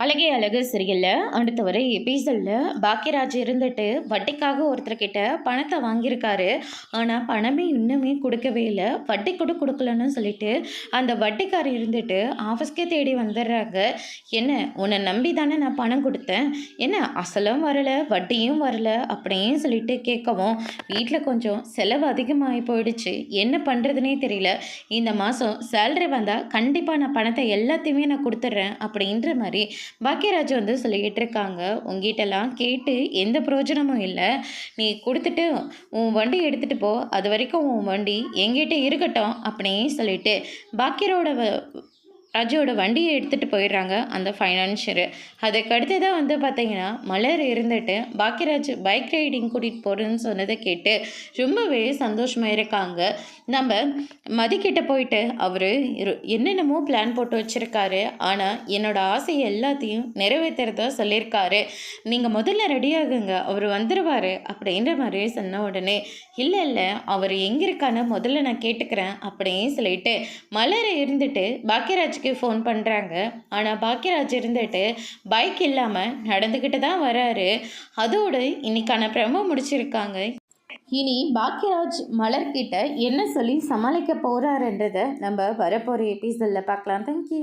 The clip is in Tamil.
அழகே அழகு சரியில்ல. அடுத்த வரை எபிசோடில் பாக்கியராஜ் இருந்துட்டு வட்டிக்காக ஒருத்தர்கிட்ட பணத்தை வாங்கியிருக்காரு. ஆனால் பணமே இன்னுமே கொடுக்கவே இல்லை. வட்டி கூட கொடுக்கலன்னு சொல்லிட்டு அந்த வட்டிக்காரர் இருந்துட்டு ஆஃபீஸ்க்கே தேடி வந்துடுறாங்க. என்ன உன்னை நம்பி தானே நான் பணம் கொடுத்தேன், என்ன அசலும் வரலை வட்டியும் வரலை அப்படின்னு சொல்லிட்டு கேட்கவும் வீட்டில் கொஞ்சம் செலவு அதிகமாகி போயிடுச்சு. என்ன பண்ணுறதுனே தெரியல. இந்த மாதம் சேலரி வந்தால் கண்டிப்பாக நான் பணத்தை எல்லாத்தையுமே நான் கொடுத்துட்றேன் அப்படின்ற மாதிரி பாக்கியராஜ் சொல்லிக்கிட்டு இருக்காங்க. உங்ககிட்டலாம் கேட்டு எந்த பிரயோஜனமும் இல்லை. நீ கொடுத்துட்டு உன் வண்டி எடுத்துகிட்டு போ, அது வரைக்கும் உன் வண்டி எங்கிட்ட இருக்கட்டும் அப்படின்னு சொல்லிட்டு பாக்கியரோட ராஜோட வண்டியை எடுத்துகிட்டு போயிடுறாங்க அந்த ஃபைனான்ஷியரு. அதுக்கு அடுத்து தான் பார்த்தீங்கன்னா மலர் இருந்துட்டு பாக்கியராஜ் பைக் ரைடிங் கூட்டிகிட்டு போகிறேன்னு சொன்னதை கேட்டு ரொம்பவே சந்தோஷமாக இருக்காங்க. நம்ம மதிக்கிட்ட போயிட்டு அவர் என்னென்னமோ பிளான் போட்டு வச்சுருக்காரு, ஆனால் என்னோடய ஆசையை எல்லாத்தையும் நிறைவேற்றுறதா சொல்லியிருக்காரு. நீங்கள் முதல்ல ரெடியாகுங்க, அவர் வந்துடுவார் அப்படின்ற மாதிரி சொன்ன உடனே இல்லை அவர் எங்கே இருக்கான்னு முதல்ல நான் கேட்டுக்கிறேன் அப்படின்னு சொல்லிட்டு மலரை இருந்துட்டு பாக்கியராஜ் ஃபோன் பண்ணுறாங்க. ஆனால் பாக்கியராஜ் இருந்துட்டு பைக் இல்லாமல் நடந்துக்கிட்டு தான் வராரு. அதோடு இன்னைக்கான ப்ரமோ முடிச்சிருக்காங்க. இனி பாக்கியராஜ் மலர்கிட்ட என்ன சொல்லி சமாளிக்க போகிறாருன்றதை நம்ம வரப்போகிற எபிசோடில் பார்க்கலாம். தேங்க்யூ.